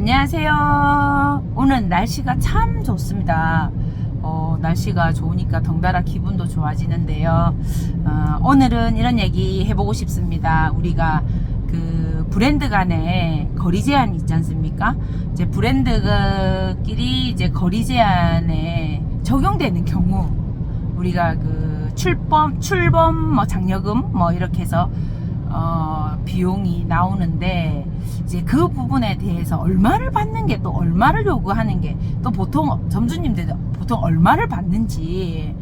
안녕하세요. 오늘 날씨가 참 좋습니다. 날씨가 좋으니까 덩달아 기분도 좋아지는데요. 오늘은 이런 얘기 해보고 싶습니다. 우리가 그 브랜드 간에 거리 제한이 있지 않습니까? 이제 브랜드끼리 이제 거리 제한에 적용되는 경우 우리가 그 출범 뭐 장려금 뭐 이렇게 해서 비용이 나오는데 이제 그 부분에 대해서 얼마를 받는 게 또 얼마를 요구하는 게 또 보통 점주님들 보통 얼마를 받는지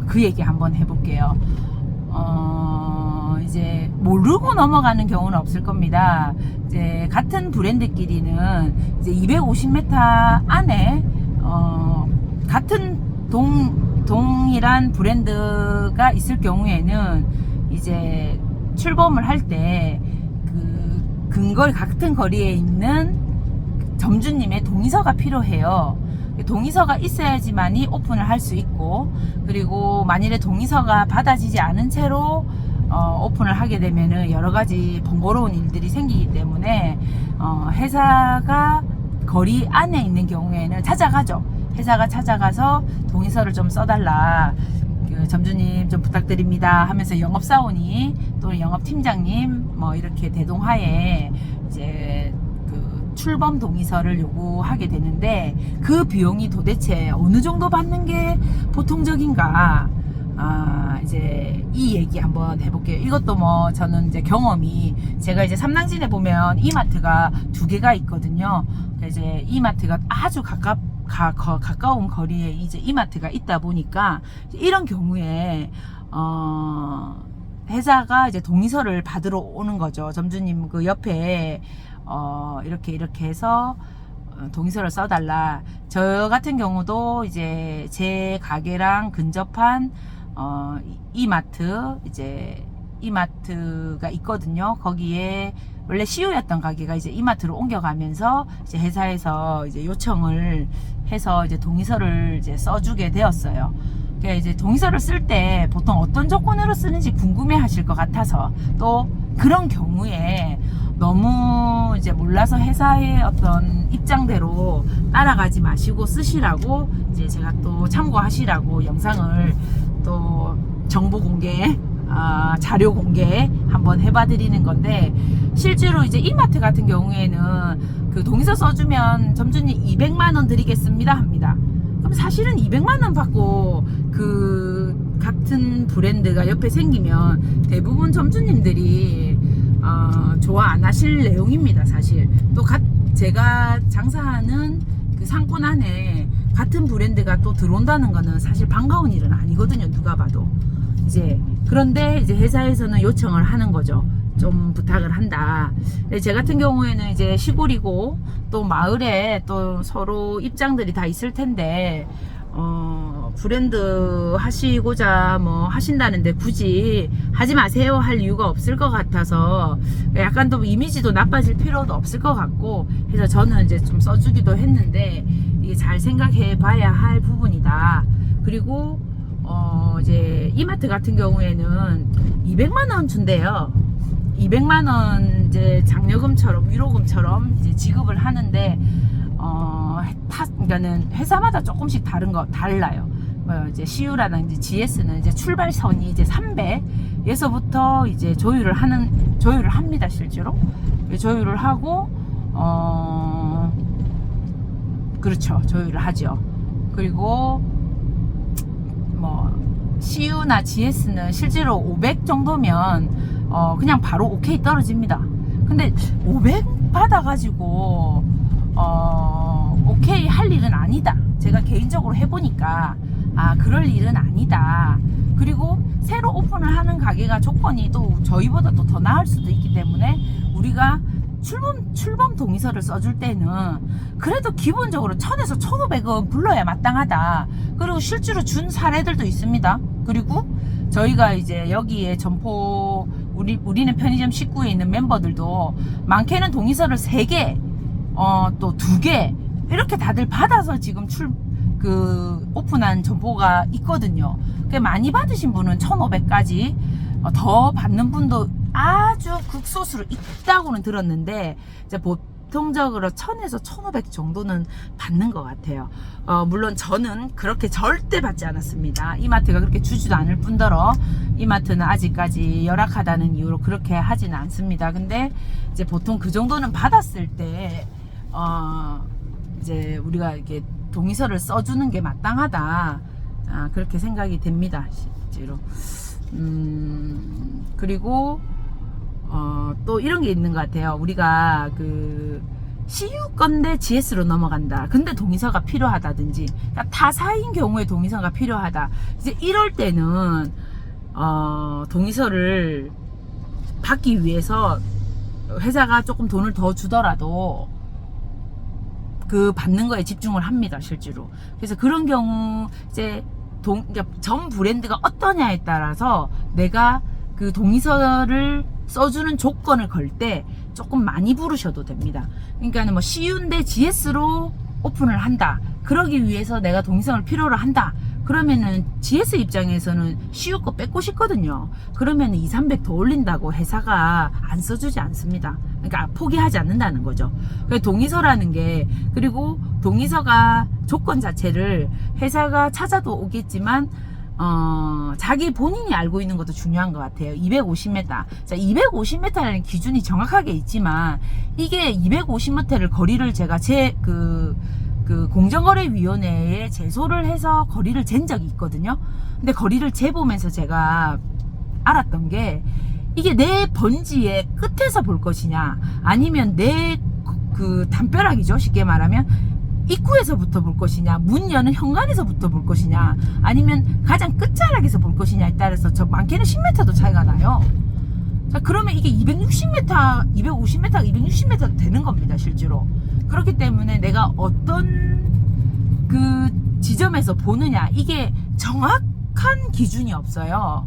그 얘기 한번 해볼게요. 이제 모르고 넘어가는 경우는 없을 겁니다. 이제 같은 브랜드끼리는 이제 250m 안에 같은 동일한 브랜드가 있을 경우에는 이제 출범을 할 때 그 근거리 같은 거리에 있는 점주님의 동의서가 필요해요. 동의서가 있어야지만이 오픈을 할 수 있고, 그리고 만일에 동의서가 받아지지 않은 채로 오픈을 하게 되면은 여러 가지 번거로운 일들이 생기기 때문에 회사가 거리 안에 있는 경우에는 찾아가죠. 회사가 찾아가서 동의서를 좀 써달라, 점주님 좀 부탁드립니다 하면서 영업사원이 또 영업팀장님 뭐 이렇게 대동하에 이제 그 출범 동의서를 요구하게 되는데, 그 비용이 도대체 어느 정도 받는 게 보통적인가? 이제 이 얘기 한번 해볼게요. 이것도 뭐 저는 이제 경험이, 제가 이제 삼당진에 보면 이마트가 2개가 있거든요. 이제 이마트가 아주 가까운 거리에 이제 이마트가 있다 보니까 이런 경우에 회사가 이제 동의서를 받으러 오는 거죠. 점주님 그 옆에 이렇게 해서 동의서를 써달라. 저 같은 경우도 이제 제 가게랑 근접한 이마트, 이제 이마트가 있거든요. 거기에 원래 CU였던 가게가 이제 이마트로 옮겨가면서 이제 회사에서 이제 요청을 해서 이제 동의서를 이제 써주게 되었어요. 그러니까 이제 동의서를 쓸 때 보통 어떤 조건으로 쓰는지 궁금해 하실 것 같아서, 또 그런 경우에 너무 이제 몰라서 회사의 어떤 입장대로 따라가지 마시고 쓰시라고 이제 제가 또 참고하시라고 영상을 또 정보 공개, 자료 공개 한번 해봐드리는 건데, 실제로 이제 이마트 같은 경우에는 그 동의서 써주면 점주님 200만원 드리겠습니다 합니다. 그럼 사실은 200만원 받고 그 같은 브랜드가 옆에 생기면 대부분 점주님들이 좋아 안 하실 내용입니다. 사실 또 제가 장사하는 그 상권 안에 같은 브랜드가 또 들어온다는 거는 사실 반가운 일은 아니거든요, 누가 봐도. 이제 그런데 이제 회사에서는 요청을 하는 거죠. 좀 부탁을 한다. 제 같은 경우에는 이제 시골이고 또 마을에 또 서로 입장들이 다 있을 텐데, 브랜드 하시고자 뭐 하신다는데 굳이 하지 마세요 할 이유가 없을 것 같아서, 약간 또 이미지도 나빠질 필요도 없을 것 같고 해서 저는 이제 좀 써주기도 했는데, 이게 잘 생각해 봐야 할 부분이다. 그리고 이제 이마트 같은 경우에는 200만원 준대요. 200만원 이제 장려금처럼 위로금처럼 이제 지급을 하는데, 그러니까는 회사마다 조금씩 달라요. 이제 CU라든지 GS는 이제 출발선이 이제 300에서부터 이제 조율을 합니다, 실제로. 조율을 하고, 그렇죠. 조율을 하죠. 그리고, CU나 GS는 실제로 500 정도면, 그냥 바로 오케이 떨어집니다. 근데 500 받아가지고, 오케이 할 일은 아니다. 제가 개인적으로 해보니까, 그럴 일은 아니다. 그리고 새로 오픈을 하는 가게가 조건이 또 저희보다 또 더 나을 수도 있기 때문에, 우리가 출범 동의서를 써줄 때는 그래도 기본적으로 1000에서 1500은 불러야 마땅하다. 그리고 실제로 준 사례들도 있습니다. 그리고 저희가 이제 여기에 점포, 우리는 편의점 식구에 있는 멤버들도 많게는 동의서를 3개, 또 2개 이렇게 다들 받아서 지금 오픈한 점포가 있거든요. 많이 받으신 분은 1500까지 더 받는 분도 아주 극소수로 있다고는 들었는데, 이제 보통적으로 1000에서 1500 정도는 받는 것 같아요. 물론 저는 그렇게 절대 받지 않았습니다. 이마트가 그렇게 주지도 않을 뿐더러 이마트는 아직까지 열악하다는 이유로 그렇게 하지는 않습니다. 근데 이제 보통 그 정도는 받았을 때 이제 우리가 이렇게 동의서를 써주는 게 마땅하다, 그렇게 생각이 됩니다, 실제로. 그리고 또 이런 게 있는 것 같아요. 우리가 그 CU 건데 GS로 넘어간다. 근데 동의서가 필요하다든지, 그러니까 타사인 경우에 동의서가 필요하다. 이제 이럴 때는 동의서를 받기 위해서 회사가 조금 돈을 더 주더라도 그 받는 거에 집중을 합니다, 실제로. 그래서 그런 경우 이제 그러니까 전 브랜드가 어떠냐에 따라서 내가 그 동의서를 써주는 조건을 걸 때 조금 많이 부르셔도 됩니다. 그러니까 뭐 CU인데 GS로 오픈을 한다. 그러기 위해서 내가 동의서를 필요로 한다. 그러면은 GS 입장에서는 CU 거 뺏고 싶거든요. 그러면 2, 300 더 올린다고 회사가 안 써주지 않습니다. 그러니까 포기하지 않는다는 거죠. 동의서라는 게, 그리고 동의서가 조건 자체를 회사가 찾아도 오겠지만 자기 본인이 알고 있는 것도 중요한 것 같아요. 250m. 자, 250m라는 기준이 정확하게 있지만, 이게 250m를 거리를 제가 그 공정거래위원회에 제소를 해서 거리를 잰 적이 있거든요. 근데 거리를 재보면서 제가 알았던 게, 이게 내 번지의 끝에서 볼 것이냐, 아니면 내 그 담벼락이죠, 쉽게 말하면 입구에서부터 볼 것이냐, 문 여는 현관에서부터 볼 것이냐, 아니면 가장 끝자락에서 볼 것이냐에 따라서 저 많게는 10m도 차이가 나요. 자, 그러면 이게 260m, 250m, 260m 되는 겁니다, 실제로. 그렇기 때문에 내가 어떤 그 지점에서 보느냐, 이게 정확한 기준이 없어요.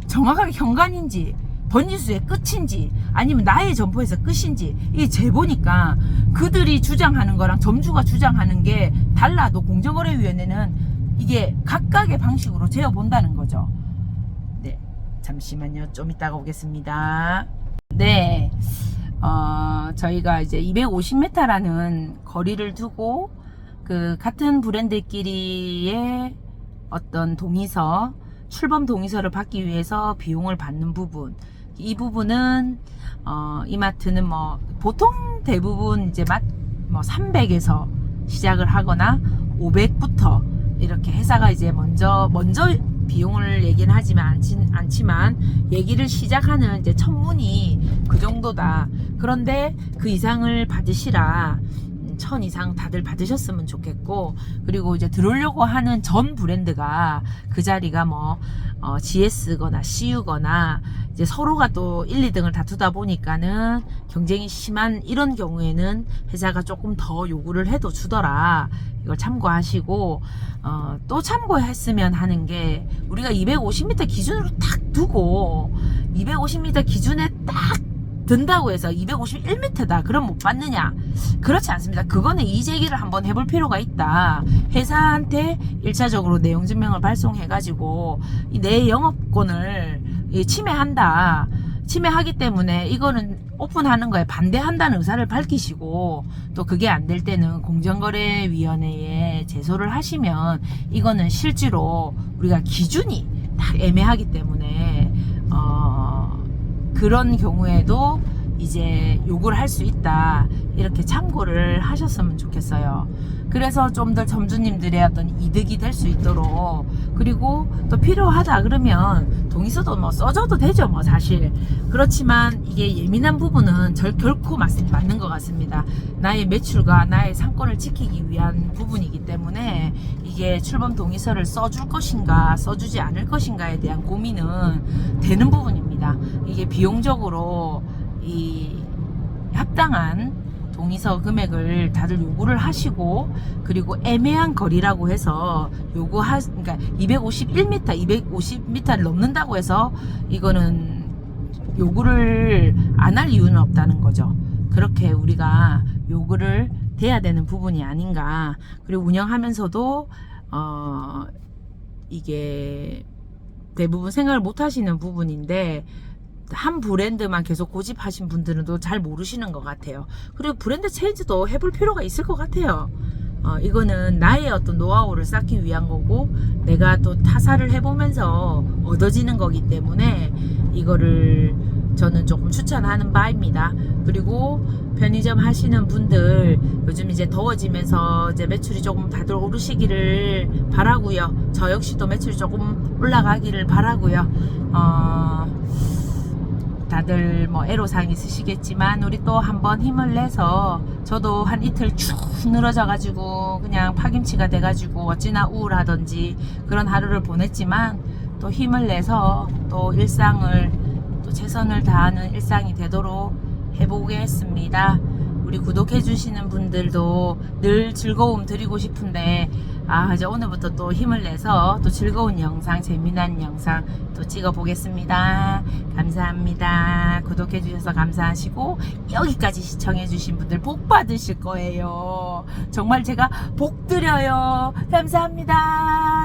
정확하게 현관인지 번지수의 끝인지 아니면 나의 점포에서 끝인지, 이게 재보니까 그들이 주장하는 거랑 점주가 주장하는 게 달라도 공정거래위원회는 이게 각각의 방식으로 재어본다는 거죠. 네, 잠시만요. 좀 이따가 오겠습니다. 네, 저희가 이제 250m라는 거리를 두고 그 같은 브랜드끼리의 어떤 동의서, 출범 동의서를 받기 위해서 비용을 받는 부분, 이 부분은 이마트는 뭐 보통 대부분 이제 뭐 300에서 시작을 하거나 500부터 이렇게 회사가 이제 먼저 비용을 얘기는 하지만 않지만 얘기를 시작하는 이제 첫문이 그 정도다. 그런데 그 이상을 받으시라. 1000 이상 다들 받으셨으면 좋겠고, 그리고 이제 들어오려고 하는 전 브랜드가 그 자리가 뭐 GS거나 CU거나 이제 서로가 또 1, 2등을 다투다 보니까는 경쟁이 심한 이런 경우에는 회사가 조금 더 요구를 해도 주더라. 이걸 참고하시고, 또 참고했으면 하는 게, 우리가 250m 기준으로 딱 두고 250m 기준에 딱 든다고 해서 251m다 그럼 못 받느냐? 그렇지 않습니다. 그거는 이의제기를 한번 해볼 필요가 있다. 회사한테 1차적으로 내용 증명을 발송해가지고 내 영업권을 침해한다. 침해하기 때문에 이거는 오픈하는 거에 반대한다는 의사를 밝히시고, 또 그게 안 될 때는 공정거래위원회에 제소를 하시면, 이거는 실제로 우리가 기준이 딱 애매하기 때문에 그런 경우에도 이제 요구를 할 수 있다. 이렇게 참고를 하셨으면 좋겠어요. 그래서 좀 더 점주님들의 어떤 이득이 될 수 있도록, 그리고 또 필요하다 그러면 동의서도 뭐 써줘도 되죠, 뭐 사실. 그렇지만 이게 예민한 부분은 결코 맞는 것 같습니다. 나의 매출과 나의 상권을 지키기 위한 부분이기 때문에 이게 출범 동의서를 써줄 것인가 써주지 않을 것인가에 대한 고민은 되는 부분입니다. 이게 비용적으로 이 합당한 동의서 금액을 다들 요구를 하시고, 그리고 애매한 거리라고 해서 그러니까 251m, 250m를 넘는다고 해서 이거는 요구를 안 할 이유는 없다는 거죠. 그렇게 우리가 요구를 돼야 되는 부분이 아닌가. 그리고 운영하면서도 이게 대부분 생각을 못 하시는 부분인데, 한 브랜드만 계속 고집하신 분들은 또 잘 모르시는 것 같아요. 그리고 브랜드 체인지도 해볼 필요가 있을 것 같아요. 이거는 나의 어떤 노하우를 쌓기 위한 거고, 내가 또 타사를 해보면서 얻어지는 거기 때문에 이거를 저는 조금 추천하는 바입니다. 그리고 편의점 하시는 분들 요즘 이제 더워지면서 이제 매출이 조금 다들 오르시기를 바라고요. 저 역시도 매출이 조금 올라가기를 바라고요. 다들 뭐 애로사항 있으시겠지만 우리 또 한번 힘을 내서, 저도 한 이틀 쭉 늘어져 가지고 그냥 파김치가 돼 가지고 어찌나 우울하던지 그런 하루를 보냈지만, 또 힘을 내서 또 일상을 또 최선을 다하는 일상이 되도록 해보겠습니다. 우리 구독해 주시는 분들도 늘 즐거움 드리고 싶은데, 이제 오늘부터 또 힘을 내서 또 즐거운 영상, 재미난 영상 또 찍어 보겠습니다. 감사합니다. 구독해 주셔서 감사하시고, 여기까지 시청해 주신 분들 복 받으실 거예요. 정말 제가 복 드려요. 감사합니다.